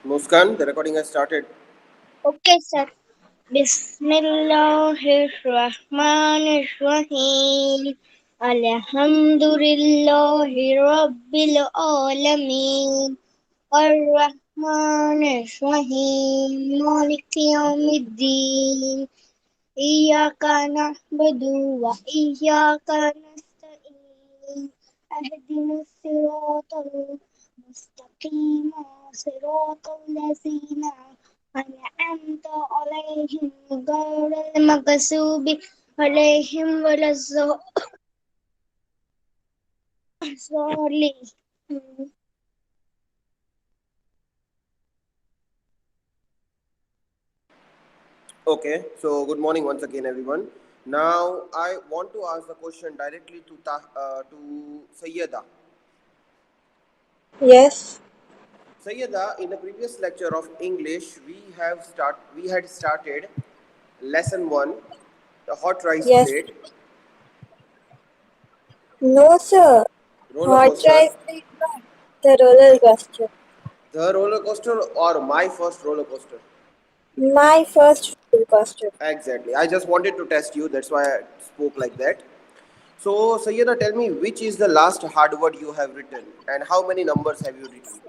Muskan, the recording has started. Okay, sir. Bismillahirrahmanirrahim. Alhamdulillahi Rabbil Alameen. Ar-Rahmanir-Rahim. Maliki Yawmiddin. Iyyaka na'budu wa iyyaka nasta'in. Ihdinas siratal mustaqim. Siratal ladzina أنعمت عليهم غير المغضوب عليهم ولا الضالين. Okay, so good morning once again, everyone. Now, I want to ask the question directly to Sayyeda. Yes, Sayyeda, in the previous lecture of English, we had started lesson one, the hot rice yes. plate, No, sir. roller Hot coaster, rice is not the roller coaster. the roller coaster, or my first roller coaster. My first roller coaster. Exactly. I just wanted to test you. That's why I spoke like that. So, Sayyeda, tell me which is the last hard word you have written and how many numbers have you written?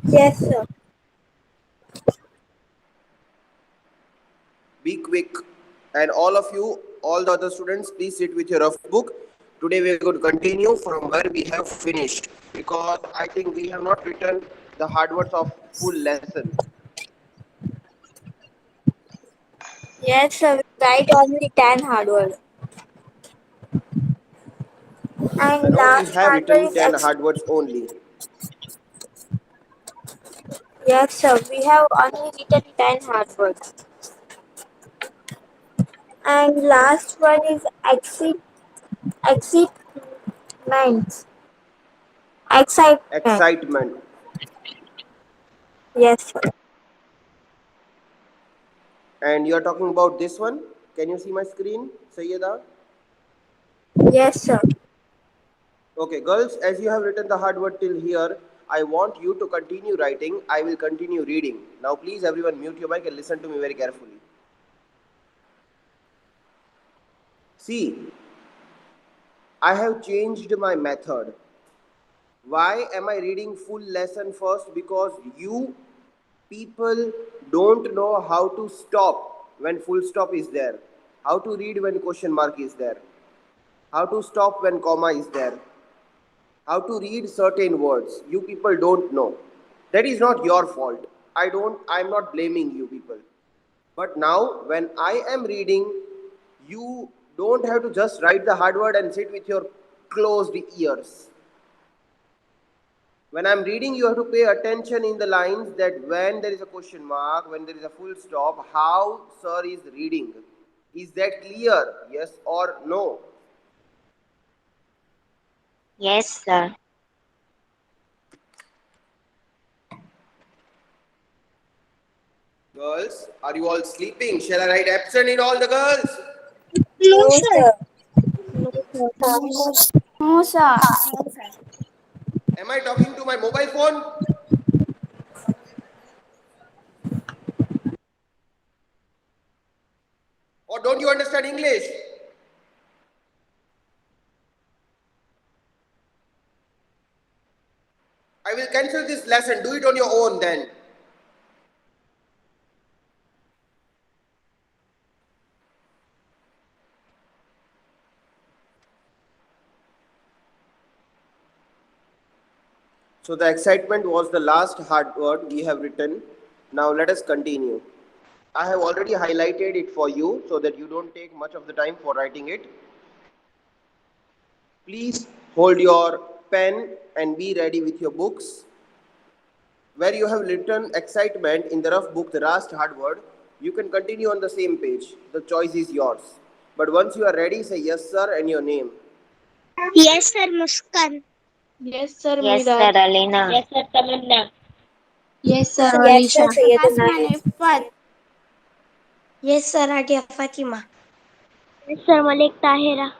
Yes, sir. Be quick. And all of you, all the other students, please sit with your rough book. Today we are going to continue from where we have finished because I think we have not written the hard words of full lesson. Yes, sir. We write only 10 hard words. I And know we last have hard word written is 10 hard words only. Yes, sir. We have only written 10 hard words. And last one is excitement. Excitement. Excitement. Yes, sir. And you are talking about this one. Can you see my screen, Sayyeda? Yes, sir. Okay, girls, as you have written the hard word till here, I want you to continue writing. I will continue reading. Now, please, everyone, mute your mic and listen to me very carefully. See, I have changed my method. Why am I reading full lesson first? Because you people don't know how to stop when full stop is there, how to read when question mark is there, how to stop when comma is there, how to read certain words. You people don't know. That is not your fault. I'm not blaming you people. But now when I am reading, you don't have to just write the hard word and sit with your closed ears. When I'm reading, you have to pay attention in the lines that when there is a question mark, when there is a full stop, how sir is reading. Is that clear? Yes or no? Yes, sir. Girls, are you all sleeping? Shall I write absent in all the girls? No, No, sir. sir. No, sir. No, sir. Am I talking to my mobile phone? Or don't you understand English? I will cancel this lesson. Do it on your own then. So the excitement was the last hard word we have written. Now let us continue. I have already highlighted it for you so that you don't take much of the time for writing it. Please hold your pen and be ready with your books. Where you have written excitement in the rough book, the last hard word, you can continue on the same page. The choice is yours. But once you are ready, say yes, sir, and your name. Yes, sir. Muskan. Yes, sir. Yes, sir. Mira. Alina. Yes, sir. Tamanna. Yes, sir, Yes, sir. Alisha. Sayyidina. Hasman Yes. Ifat. Yes, sir. Hadia Fatima. Yes, sir. Malik Tahira.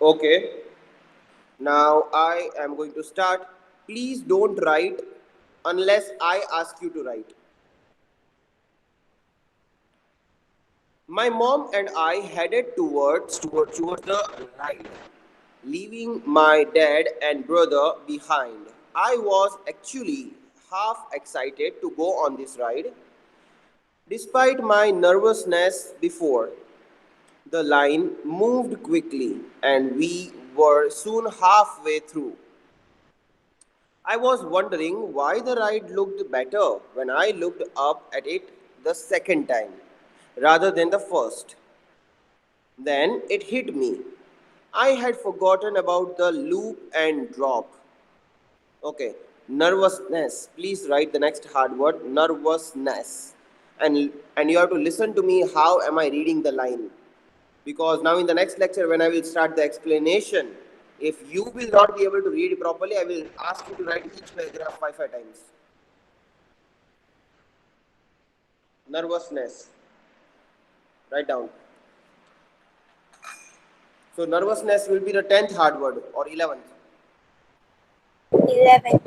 Okay. Now I am going to start. Please don't write unless I ask you to write. My mom and I headed towards the ride, leaving my dad and brother behind. I was actually half excited to go on this ride, despite my nervousness before. The line moved quickly, and we were soon halfway through. I was wondering why the ride looked better when I looked up at it the second time rather than the first. Then it hit me. I had forgotten about the loop and drop. Okay, nervousness. Please write the next hard word, nervousness. And you have to listen to me how am I reading the line. Because now in the next lecture when I will start the explanation, if you will not be able to read properly, I will ask you to write each paragraph five times. Nervousness. Write down. So nervousness will be the 10th hard word or 11th. 11.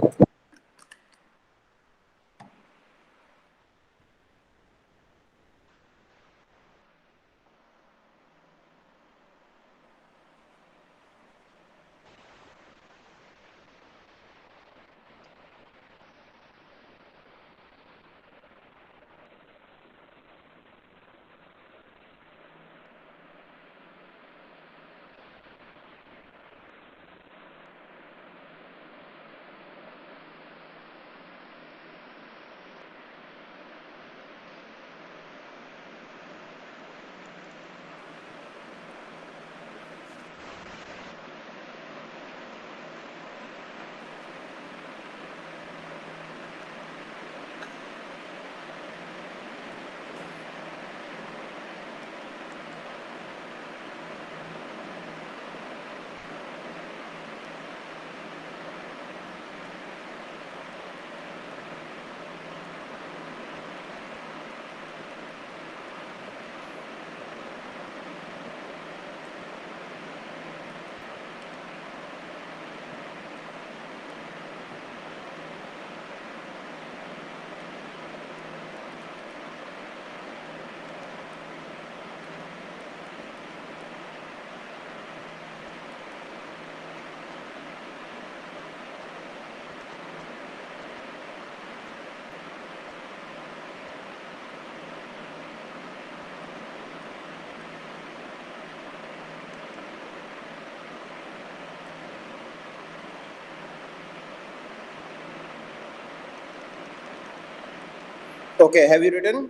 Okay, have you written?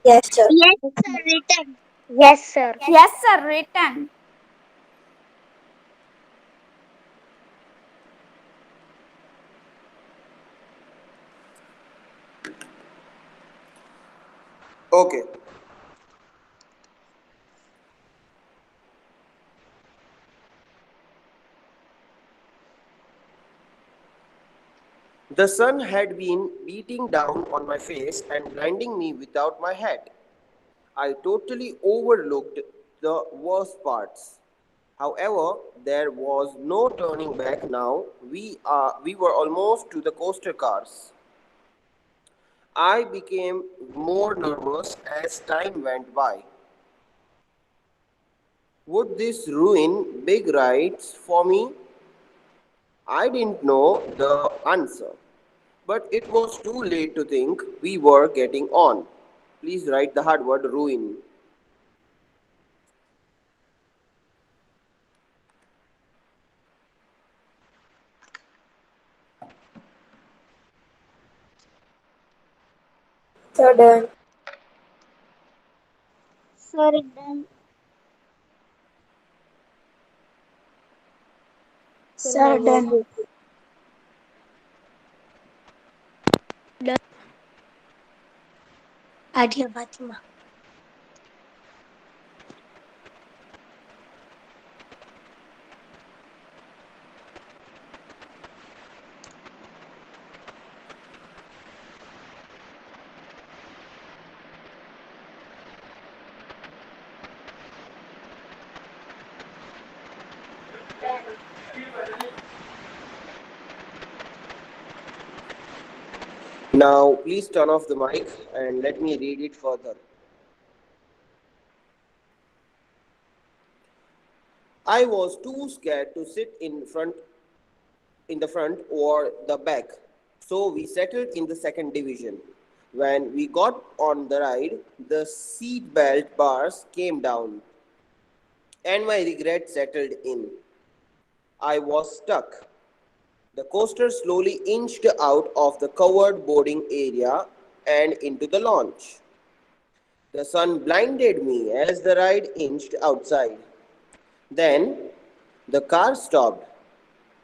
Yes, sir. Yes, sir, written. Yes, sir. Yes, sir. Written. Okay. The sun had been beating down on my face and blinding me without my hat. I totally overlooked the worst parts. However, there was no turning back now. We were almost to the coaster cars. I became more nervous as time went by. Would this ruin big rides for me? I didn't know the answer, but it was too late to think we were getting on. Please write the hard word ruin. Sir, done. Sir, done. Sir, done. Done. Adia Fatima. Now, please turn off the mic and let me read it further. I was too scared to sit in the front or the back, so we settled in the second division. When we got on the ride, the seat belt bars came down, and my regret settled in. I was stuck. The coaster slowly inched out of the covered boarding area and into the launch. The sun blinded me as the ride inched outside. Then the car stopped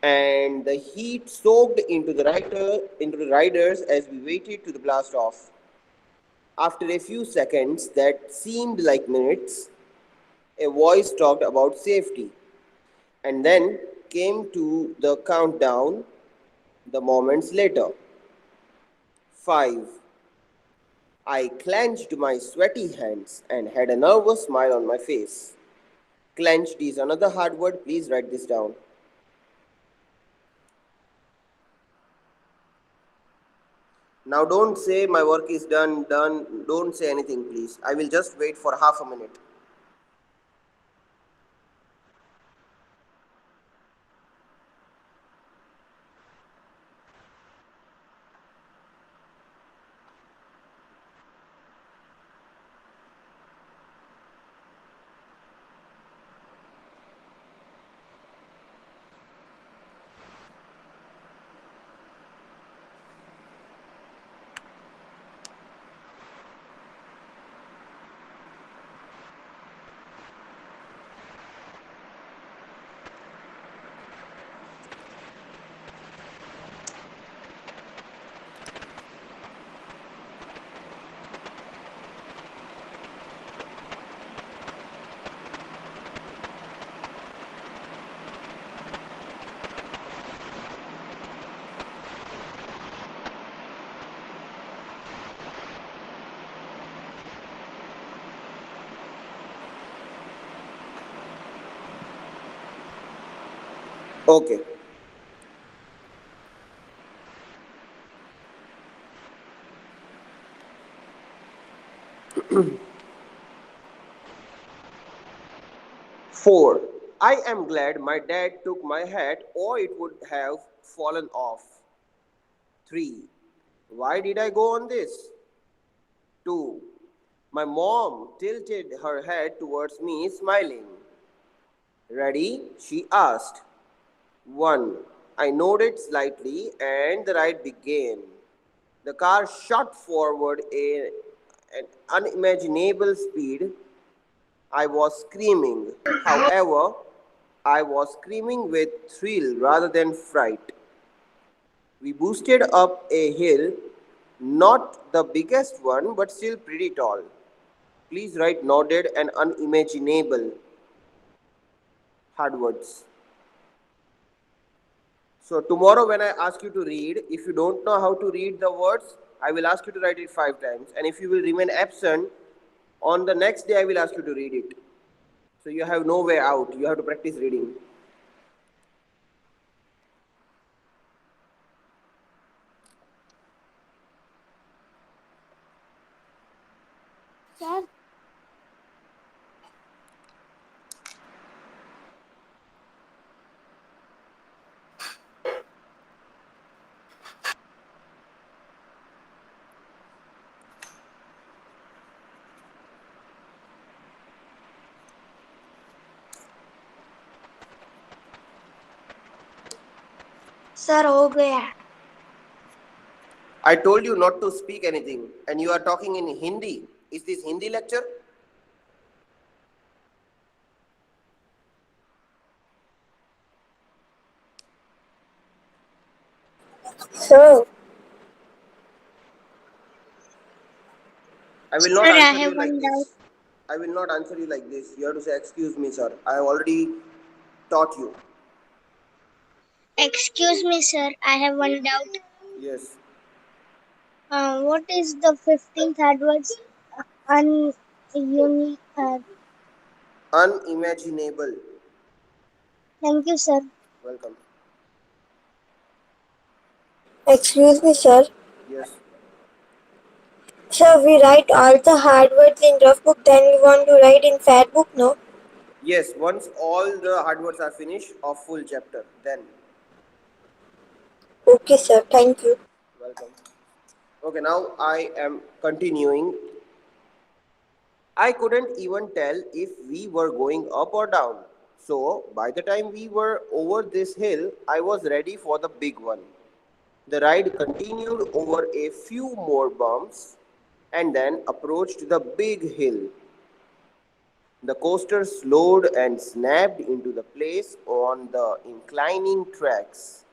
and the heat soaked into the riders as we waited to the blast off. After a few seconds that seemed like minutes, a voice talked about safety and then came to the countdown the moments later. 5. I clenched my sweaty hands and had a nervous smile on my face. Clenched is another hard word. Please write this down. Now don't say my work is done. Don't say anything, please. I will just wait for half a minute. Okay. Four. I am glad my dad took my hat or it would have fallen off. 3. Why did I go on this? 2. My mom tilted her head towards me, smiling. Ready? She asked. 1. I nodded slightly and the ride began. The car shot forward an unimaginable speed. I was screaming. However, I was screaming with thrill rather than fright. We boosted up a hill, not the biggest one, but still pretty tall. Please write nodded and unimaginable. Hard words. So tomorrow when I ask you to read, if you don't know how to read the words, I will ask you to write it 5 times. And if you will remain absent, on the next day I will ask you to read it. So you have no way out. You have to practice reading. Sir, sir हो गया. I told you not to speak anything and you are talking in Hindi. Is this Hindi lecture? Sir, I will not Sir, I answer you have like one doubt. this. I will not answer you like this. You have to say, excuse me, sir. I have already taught you. Excuse me, sir. I have one doubt. Yes. What is the 15th adverse ununique? Unimaginable. Thank you, sir. Welcome. excuse me, sir. Yes. Sir, we write all the hard words in rough book, then we want to write in fat book, no? Yes, once all the hard words are finished of full chapter, then. Okay, sir. Thank you. Welcome. Okay, now I am continuing. I couldn't even tell if we were going up or down. So, by the time we were over this hill, I was ready for the big one. The ride continued over a few more bumps and then approached the big hill. The coaster slowed and snapped into the place on the inclining tracks.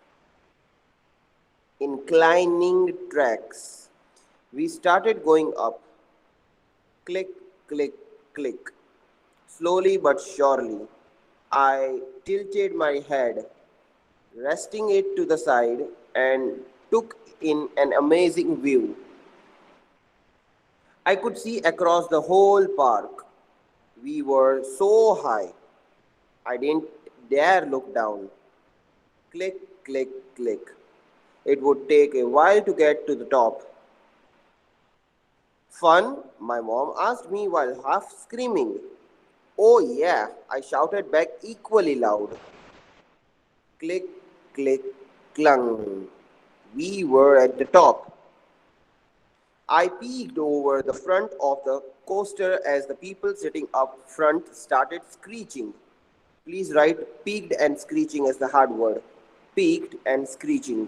We started going up. Click, click, click. Slowly but surely. I tilted my head, resting it to the side, and took in an amazing view. I could see across the whole park. We were so high, I didn't dare look down. Click, click, click. It would take a while to get to the top. Fun? My mom asked me while half screaming. Oh, yeah, I shouted back equally loud. Click, click, clung. We were at the top. I peeked over the front of the coaster as the people sitting up front started screeching. Please write peaked and screeching as the hard word. Peaked and screeching.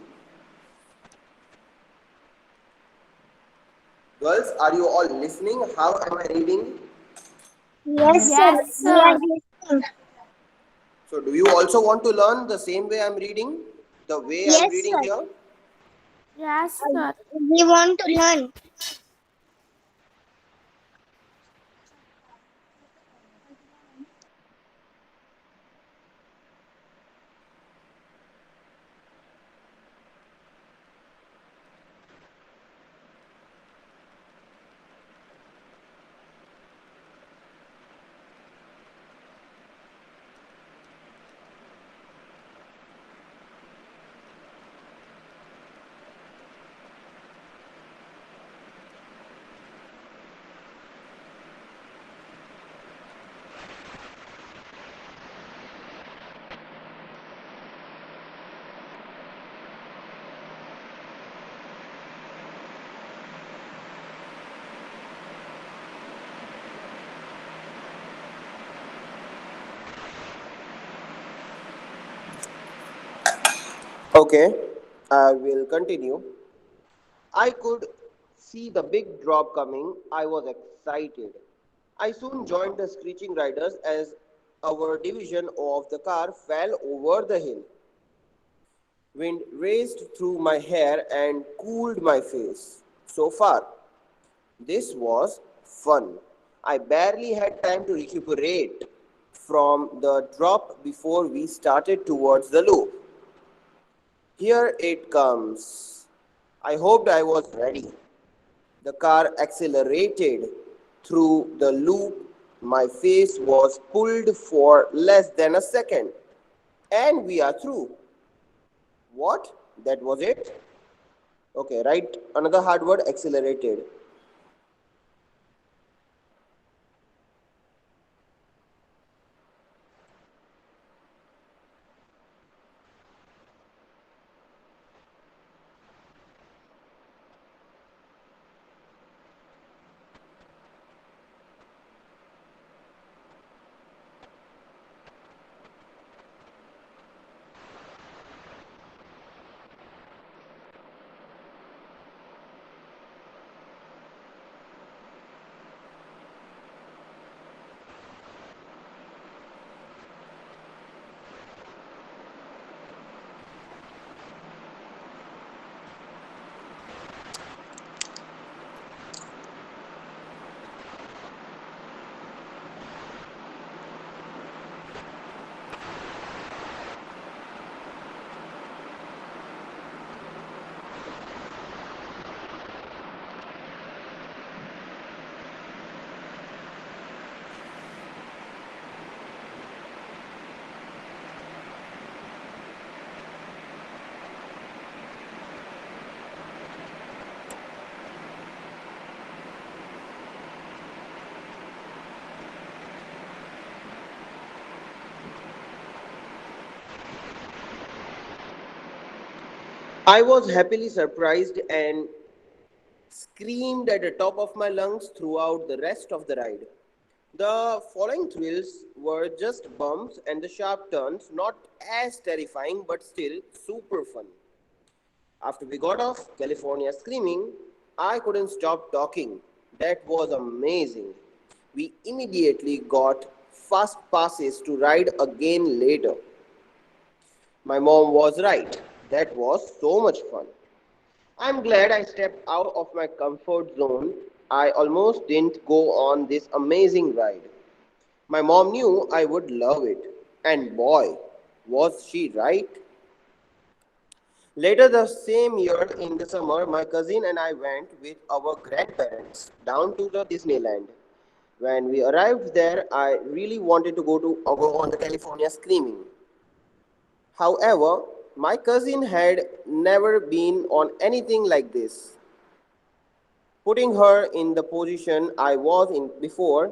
Girls, are you all listening? How am I reading? Yes, sir. Yes, We are sir. listening. So, do you also want to learn the same way I'm reading? The way I'm Yes, reading sir. here? Yes, sir. We want to learn. Okay, I will continue. I could see the big drop coming. I was excited. I soon joined the screeching riders as our division of the car fell over the hill. Wind raced through my hair and cooled my face. So far, this was fun. I barely had time to recuperate from the drop before we started towards the loop. Here it comes. I hoped I was ready. The car accelerated through the loop. My face was pulled for less than a second. And we are through. What? That was it? Okay, right. Another hard word accelerated. I was happily surprised and screamed at the top of my lungs throughout the rest of the ride. The following thrills were just bumps and the sharp turns, not as terrifying but still super fun. After we got off California screaming, I couldn't stop talking. That was amazing. We immediately got fast passes to ride again later. My mom was right. That was so much fun. I'm glad I stepped out of my comfort zone. I almost didn't go on this amazing ride. My mom knew I would love it. And boy, was she right. Later the same year in the summer, my cousin and I went with our grandparents down to the Disneyland. When we arrived there, I really wanted to go on the California Screaming. However, my cousin had never been on anything like this. Putting her in the position I was in before,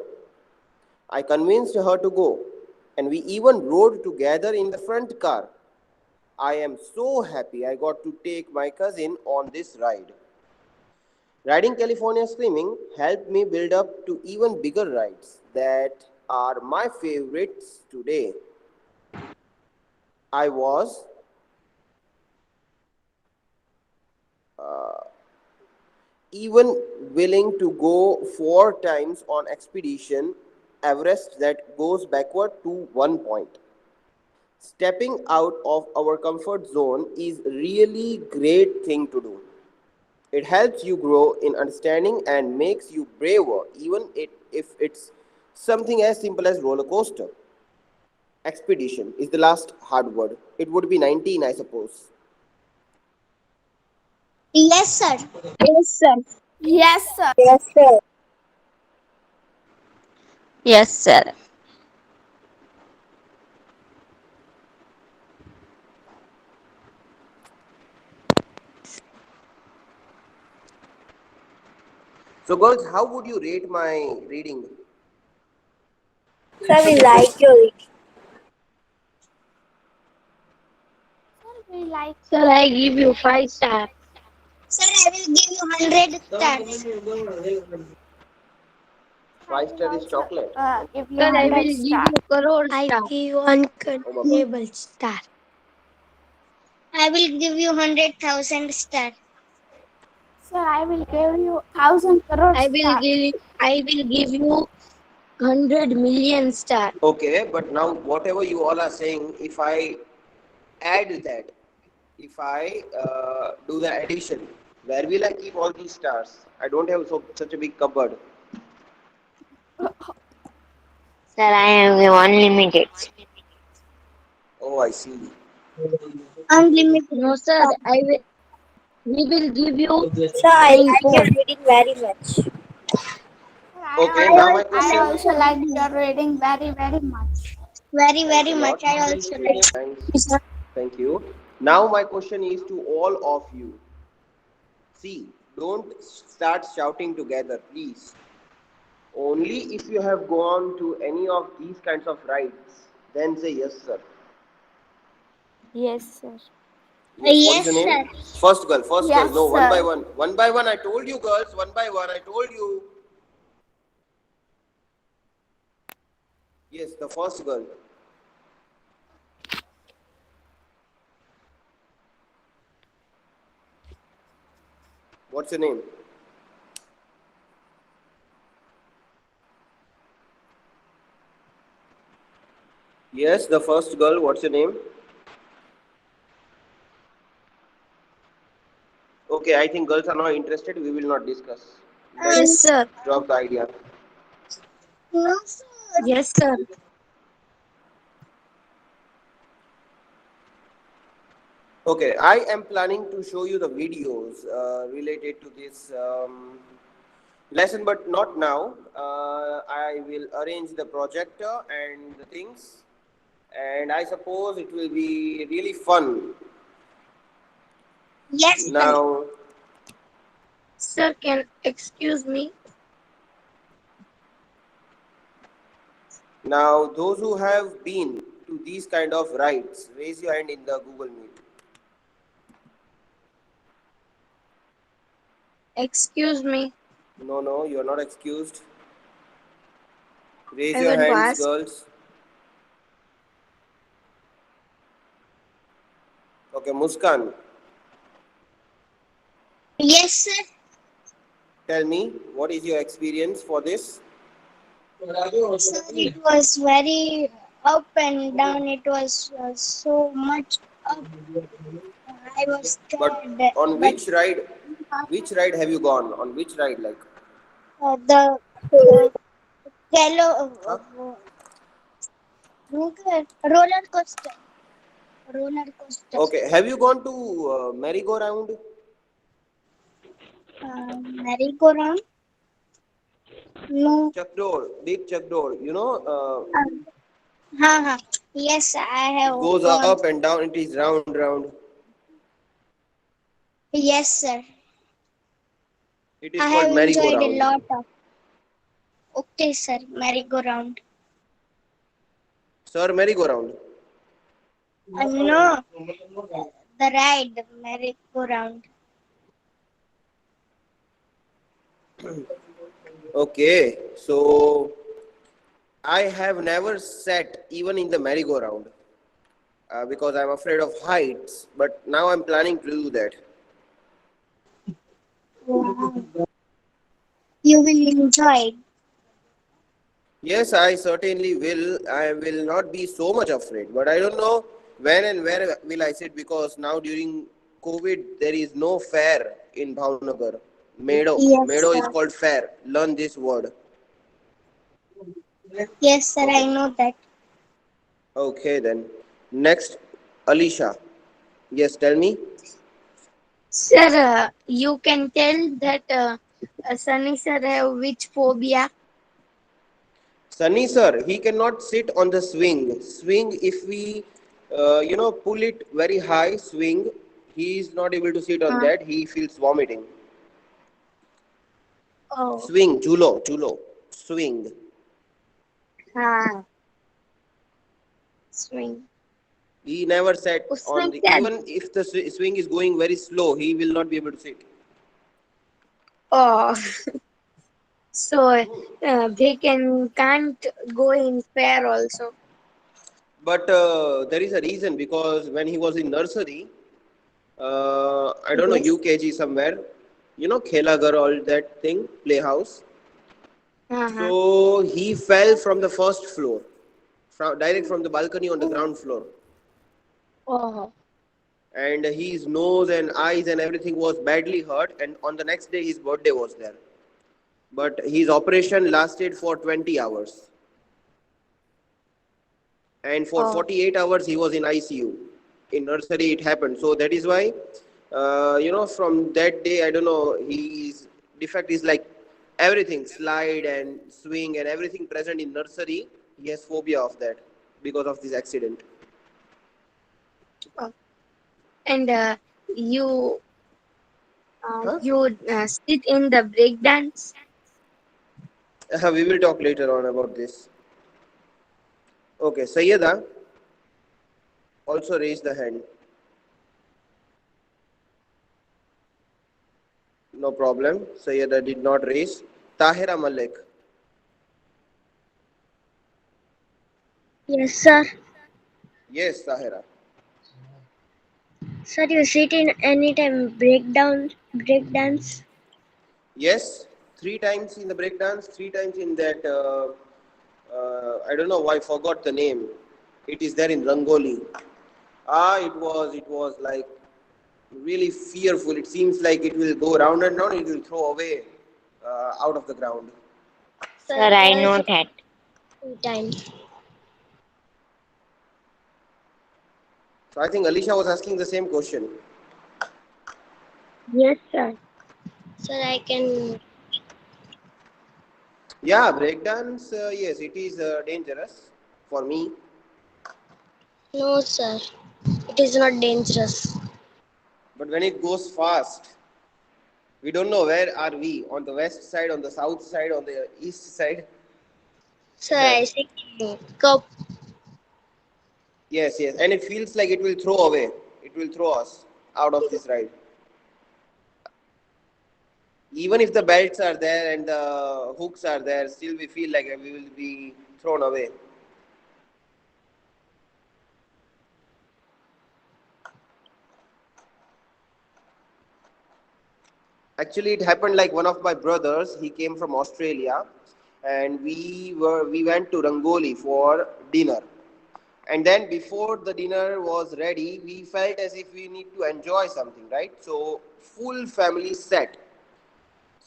I convinced her to go, and we even rode together in the front car. I am so happy I got to take my cousin on this ride. Riding California Screaming helped me build up to even bigger rides that are my favorites today. I was even willing to go 4 times on expedition Everest that goes backward to 1 point. Stepping out of our comfort zone is really great thing to do. It helps you grow in understanding and makes you braver, even if it's something as simple as roller coaster. Expedition is the last hard word. It would be 19, I suppose. Yes, sir. Yes, sir. Yes, sir. Yes, sir. Yes, sir. So, girls, how would you rate my reading? Sir, we like your reading. Sir, we like. Sir, I give you 5 stars. Sir, I will give you 100 stars. 5 star is chocolate. Give you Sir, I 100 will give star. you crore I star. give you Oh, Baba. uncontrollable star. I will give you 100,000 stars. Sir, I will give you 1,000 crore star. I will give you 100 million star. Okay, but now whatever you all are saying, if I add that, if I do the addition, where will I keep all these stars? I don't have such a big cupboard. Sir, I am unlimited. Oh, I see. Unlimited. No, sir, I will. We will give you Sir, I like your 24. reading very much. Sir, Okay, I now my also I question. like also your like reading your reading very, very much. very, Thanks very a much. lot. I also like. Thanks. Yes, sir. Thank you. Now my question is to all of you. See, don't start shouting together, please. Only if you have gone to any of these kinds of rides, then say yes, sir. Yes, sir. Yes, what is Yes, your name? sir. First girl, first girl. Yes, No, one by sir. one. One by one, I told you, girls. One by one, I told you. Yes, the first girl. What's your name? Yes, the first girl. What's your name? Okay, I think girls are not interested. We will not discuss. Yes, Let's sir. drop the idea. No, sir. Yes, sir. Okay, I am planning to show you the videos related to this lesson, but not now. I will arrange the projector and the things, and I suppose it will be really fun. Yes, sir. Now, Sir, can excuse me? now those who have been to these kind of rides, raise your hand in the Google Meet. Excuse me. No, you are not excused. Raise I your want to hands, ask. girls. Okay, Muskan, Yes, sir. tell me what is your experience for this? Sir, it was very up and down. It was so much up. I was But scared, on but which ride? Which ride have you gone? On which ride, like? the uh, yellow Huh? roller coaster. Roller coaster. Okay, have you gone to merry-go-round? Merry-go-round? No. Chakdor, big Chakdor. Ha. Yes, I It have goes gone. up and down. It is round, round. Yes, sir. It is I called have enjoyed a merry-go-round. lot of. Okay, sir. Merry-go-round. Sir, merry-go-round. No, the ride, merry-go-round. Okay, so I have never sat even in the merry-go-round because I'm afraid of heights. But now I'm planning to do that. Wow. You will enjoy it. Yes, I certainly will. I will not be so much afraid, but I don't know when and where will I sit because now during COVID there is no fair in Bhavnagar. Meadow. Yes, Meadow is sir. called fair. Learn this word. Yes, sir. I Okay. know that. Okay then. Next, Alicia. Yes, tell me. Sir, you can tell that Sunny sir have which phobia? Sunny sir, he cannot sit on the swing. Swing, if we, pull it very high, swing, he is not able to sit on Uh, that. He feels vomiting. oh, Swing, chulo, swing. हाँ swing. He never sat उसमें on the. क्या? Even if the swing is going very slow, he will not be able to sit. Oh, so they can't go in fair also. But there is a reason because when he was in nursery, I don't know, Yes. UKG somewhere, Khela Ghar, all that thing, playhouse. Uh-huh. So he fell from the first floor, direct from the balcony on the ground floor. Oh, And his nose and eyes and everything was badly hurt. And on the next day, his birthday was there. But his operation lasted for 20 hours. And for oh, 48 hours, he was in ICU. In nursery, it happened. So that is why, from that day, I don't know, his defect is like everything slide and swing and everything present in nursery. He has phobia of that because of this accident. oh. And you Huh? sit in the break dance. We will talk later on about this. Okay, Sayyeda also raised the hand. No problem. Sayyeda did not raise. Tahira Malik. Yes, sir. Yes, Tahira. Sir, you sit in anytime break dance. Yes, three times in the breakdance, three times in that. I don't know why I forgot the name. It is there in Rangoli. It was like really fearful. It seems like it will go round and round. It will throw away out of the ground. Sir, Sir, I I know also that. two times. So I think Alicia was asking the same question. Yes, sir. Sir, I can. Yeah, breakdance. Yes, it is dangerous for me. No, sir. It is not dangerous. But when it goes fast, we don't know where are we on the west side, on the south side, on the east side. Sir, I sit in cup. Yes, yes, and it feels like it will throw away. It will throw us out of this ride. Even if the belts are there and the hooks are there, still we feel like we will be thrown away. Actually, it happened like one of my brothers. He came from Australia, and we went to Rangoli for dinner. And then before the dinner was ready, we felt as if we need to enjoy something, right? So full family set.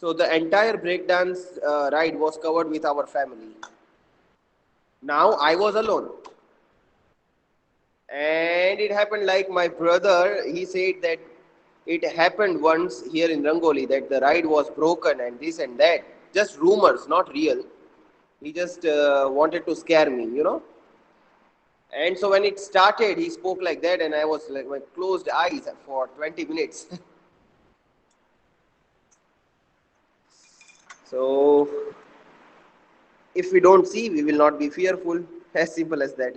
So the entire breakdance ride was covered with our family. Now I was alone, and it happened like my brother. He said that it happened once here in Rangoli that the ride was broken and this and that. Just rumors, not real. He just wanted to scare me. And so when it started, he spoke like that, and I was like my closed eyes for 20 minutes. So if we don't see, we will not be fearful. As simple as that.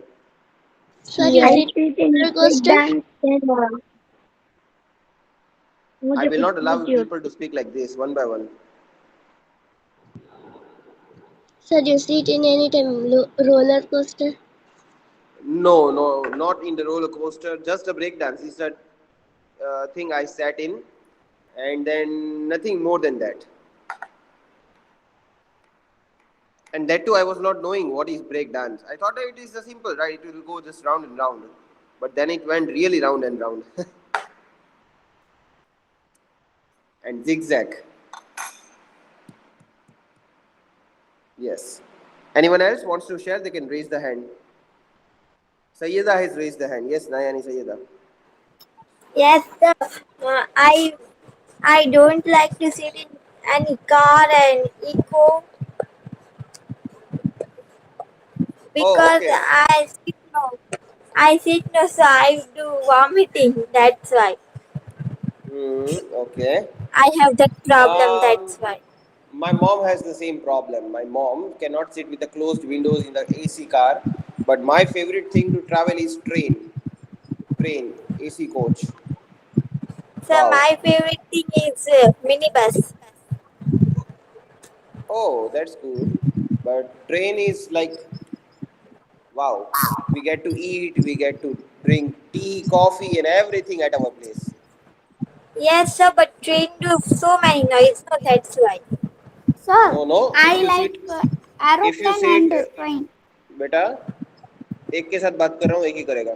Sir I ये Yes. sit in roller big coaster. dance and I मुझे will कुछ not allow पूछिए people to speak like this one by one. Sir, you sit in any time roller coaster? No, no, not in the roller coaster. Just a breakdance. It's a thing I sat in, and then nothing more than that. And that too, I was not knowing what is breakdance. I thought it is a simple, right? It will go just round and round. But then it went really round and round. And zigzag. Yes. Anyone else wants to share? They can raise the hand. Sayyida has raised the hand. Yes, Nayani Sayyida. Yes, sir. I don't like to sit in any car and eco Oh, because okay. I sit no, so I do vomiting. That's why Okay. I have that problem. Um, That's why. my mom has the same problem. My mom cannot sit with the closed windows in the AC car. But my favorite thing to travel is train, AC coach. So Wow. my favorite thing is minibus. Oh, that's good. But train is like, wow. We get to eat, we get to drink tea, coffee, and everything at our place. Yes, sir. But train do so many noise. So that's why. Sir, No, no. If I you like sit, if you aeroplane sit, and train. बेटा एक के साथ बात कर रहा हूँ एक ही करेगा.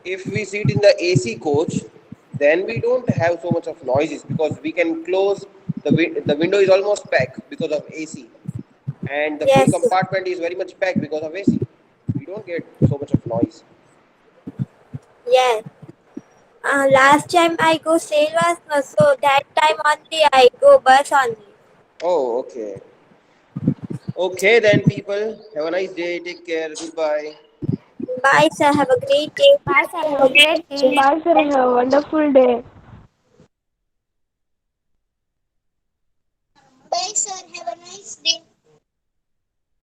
If we sit in the AC coach, then we don't have so much of noises because we can close the window is almost packed because of AC, and the full Yes, sir. compartment is very much packed because of AC. We don't get so much of noise. Yes. Last time I go sail was no, so that time only I go bus only. Oh, okay. Okay then, people. Have a nice day. Take care. Goodbye. Bye, sir. Have a great day. Bye, sir. Have a great day. Bye sir, have a wonderful day. Bye, sir. Have a nice day.